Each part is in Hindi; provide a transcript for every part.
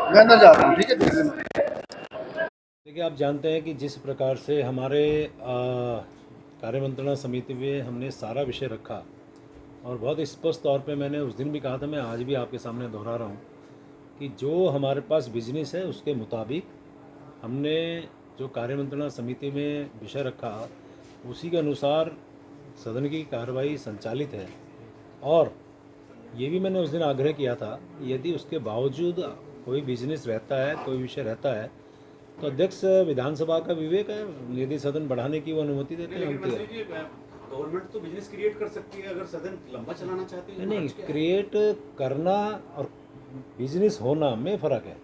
मैं अंदर जा रहा हूँ, ठीक है। देखिए, आप जानते हैं कि जिस प्रकार से हमारे कार्यमंत्रणा समिति में हमने सारा विषय रखा और बहुत स्पष्ट तौर पे मैंने उस दिन भी कहा था, मैं आज भी आपके सामने दोहरा रहा हूँ कि जो हमारे पास बिजनेस है उसके मुताबिक हमने जो कार्यमंत्रणा समिति में विषय रखा उसी के अनुसार सदन की कार्रवाई संचालित है। और ये भी मैंने उस दिन आग्रह किया था, यदि उसके बावजूद कोई बिजनेस रहता है, कोई विषय रहता है, तो अध्यक्ष विधानसभा का विवेक है, यदि सदन बढ़ाने की वो अनुमति देते हैं। गवर्नमेंट तो बिजनेस क्रिएट कर सकती है अगर सदन लंबा चलाना चाहती है। नहीं, क्रिएट करना और बिजनेस होना में फ़र्क है।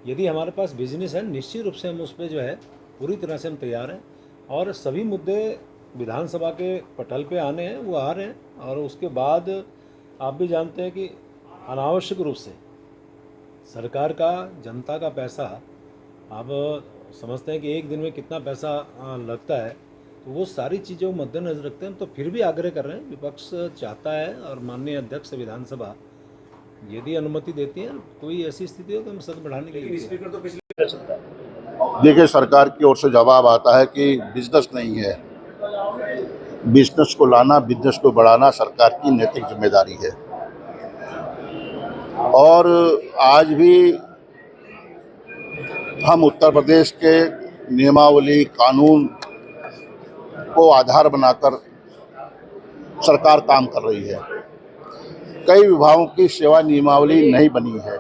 यदि हमारे पास बिजनेस है, निश्चित रूप से हम उस पर जो है पूरी तरह से हम तैयार हैं और सभी मुद्दे विधानसभा के पटल पे आने हैं, वो आ रहे हैं। और उसके बाद आप भी जानते हैं कि अनावश्यक रूप से सरकार का, जनता का पैसा, आप समझते हैं कि एक दिन में कितना पैसा लगता है, तो वो सारी चीज़ों को मद्देनजर रखते हैं। तो फिर भी आग्रह कर रहे हैं, विपक्ष चाहता है और माननीय अध्यक्ष विधानसभा यदि अनुमति देती है, कोई ऐसी स्थिति हो तो हम सदन बढ़ाने के लिए। स्पीकर तो पिछले देखिए, सरकार की ओर से जवाब आता है कि बिजनेस नहीं है, बिजनेस को लाना, बिजनेस को बढ़ाना सरकार की नैतिक जिम्मेदारी है। और आज भी हम उत्तर प्रदेश के नियमावली, कानून को आधार बनाकर सरकार काम कर रही है। कई विभागों की सेवा नियमावली नहीं बनी है।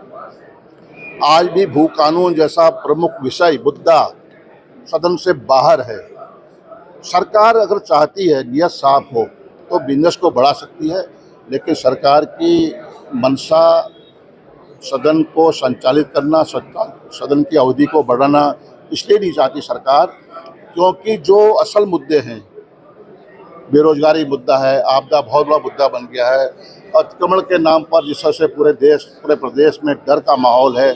आज भी भू कानून जैसा प्रमुख विषय, मुद्दा सदन से बाहर है। सरकार अगर चाहती है, नियत साफ हो, तो बिजनेस को बढ़ा सकती है, लेकिन सरकार की मंशा सदन को संचालित करना, सदन की अवधि को बढ़ाना इसलिए नहीं चाहती सरकार, क्योंकि जो असल मुद्दे हैं, बेरोजगारी मुद्दा है, आपदा बहुत बड़ा मुद्दा बन गया है, अतिक्रमण के नाम पर जिस तरह से पूरे प्रदेश में डर का माहौल है,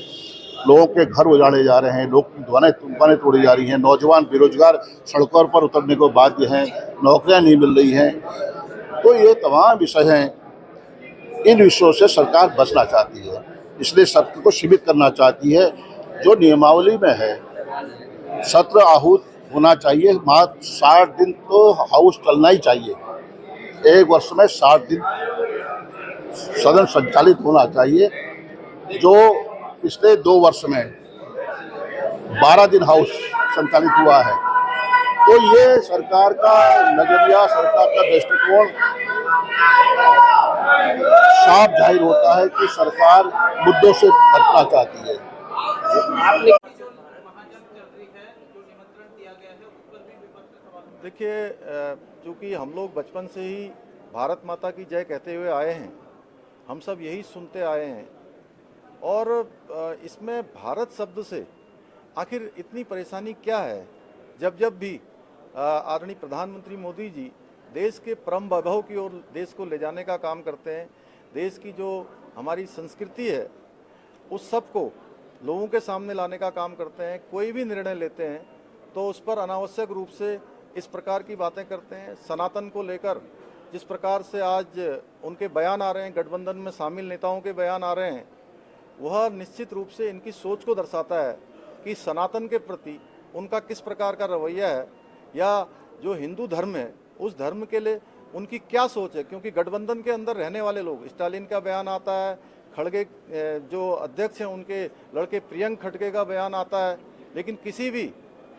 लोगों के घर उजाड़े जा रहे हैं, लोग की दुकानें तोड़ी जा रही हैं, नौजवान बेरोजगार सड़कों पर उतरने को बाध्य हैं, नौकरियां नहीं मिल रही हैं, तो ये तमाम विषय हैं। इन विषयों से सरकार बचना चाहती है, इसलिए सत्र को सीमित करना चाहती है। जो नियमावली में है, सत्र आहूत होना चाहिए, मात्र 60 दिन तो हाउस चलना ही चाहिए। एक वर्ष में 60 दिन सदन संचालित होना चाहिए। जो पिछले 2 वर्ष में 12 दिन हाउस संचालित हुआ है, तो ये सरकार का नजरिया, सरकार का दृष्टिकोण साफ जाहिर होता है कि सरकार मुद्दों से बचना चाहती है। देखिए, चूँकि हम लोग बचपन से ही भारत माता की जय कहते हुए आए हैं, हम सब यही सुनते आए हैं और इसमें भारत शब्द से आखिर इतनी परेशानी क्या है। जब जब भी आदरणीय प्रधानमंत्री मोदी जी देश के परम वैभव की ओर देश को ले जाने का काम करते हैं, देश की जो हमारी संस्कृति है उस सब को लोगों के सामने लाने का काम करते हैं, कोई भी निर्णय लेते हैं तो उस पर अनावश्यक रूप से इस प्रकार की बातें करते हैं। सनातन को लेकर जिस प्रकार से आज उनके बयान आ रहे हैं, गठबंधन में शामिल नेताओं के बयान आ रहे हैं, वह निश्चित रूप से इनकी सोच को दर्शाता है कि सनातन के प्रति उनका किस प्रकार का रवैया है या जो हिंदू धर्म है उस धर्म के लिए उनकी क्या सोच है। क्योंकि गठबंधन के अंदर रहने वाले लोग, स्टालिन का बयान आता है, खड़गे जो अध्यक्ष हैं उनके लड़के प्रियंक खड़गे का बयान आता है, लेकिन किसी भी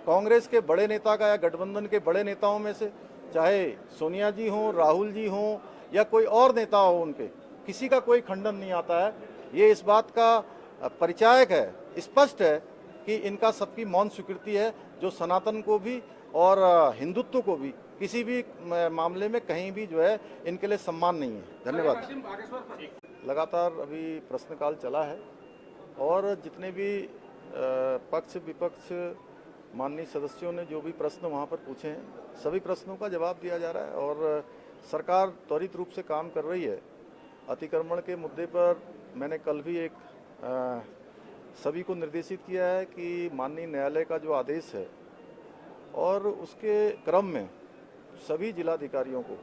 कांग्रेस के बड़े नेता का या गठबंधन के बड़े नेताओं में से, चाहे सोनिया जी हों, राहुल जी हों या कोई और नेता हो, उनके किसी का कोई खंडन नहीं आता है। ये इस बात का परिचायक है, स्पष्ट है कि इनका सबकी मौन स्वीकृति है, जो सनातन को भी और हिंदुत्व को भी किसी भी मामले में कहीं भी जो है इनके लिए सम्मान नहीं है। धन्यवाद। लगातार अभी प्रश्नकाल चला है और जितने भी पक्ष विपक्ष माननीय सदस्यों ने जो भी प्रश्न वहाँ पर पूछे हैं, सभी प्रश्नों का जवाब दिया जा रहा है और सरकार त्वरित रूप से काम कर रही है। अतिक्रमण के मुद्दे पर मैंने कल भी एक सभी को निर्देशित किया है कि माननीय न्यायालय का जो आदेश है और उसके क्रम में सभी जिलाधिकारियों को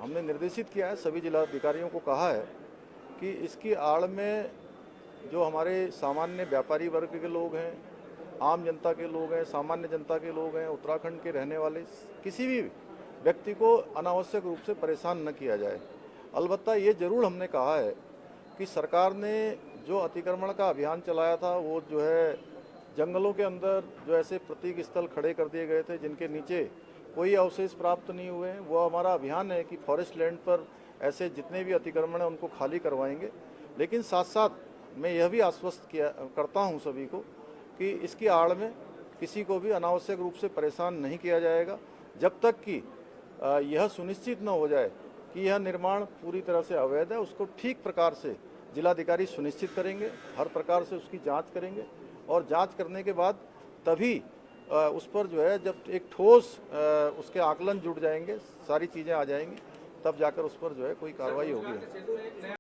हमने निर्देशित किया है, सभी जिलाधिकारियों को कहा है कि इसकी आड़ में जो हमारे सामान्य व्यापारी वर्ग के लोग हैं, आम जनता के लोग हैं, सामान्य जनता के लोग हैं, उत्तराखंड के रहने वाले किसी भी व्यक्ति को अनावश्यक रूप से परेशान न किया जाए। अलबत्ता ये ज़रूर हमने कहा है कि सरकार ने जो अतिक्रमण का अभियान चलाया था वो जो है जंगलों के अंदर जो ऐसे प्रतीक स्थल खड़े कर दिए गए थे जिनके नीचे कोई अवशेष प्राप्त नहीं हुए हैं, वो हमारा अभियान है कि फॉरेस्ट लैंड पर ऐसे जितने भी अतिक्रमण हैं उनको खाली करवाएंगे। लेकिन साथ साथ मैं यह भी आश्वस्त करता हूं सभी को कि इसकी आड़ में किसी को भी अनावश्यक रूप से परेशान नहीं किया जाएगा जब तक कि यह सुनिश्चित न हो जाए कि यह निर्माण पूरी तरह से अवैध है। उसको ठीक प्रकार से जिलाधिकारी सुनिश्चित करेंगे, हर प्रकार से उसकी जांच करेंगे और जांच करने के बाद तभी उस पर जो है जब एक ठोस उसके आकलन जुड़ जाएंगे, सारी चीज़ें आ जाएंगी, तब जाकर उस पर जो है कोई कार्रवाई होगी।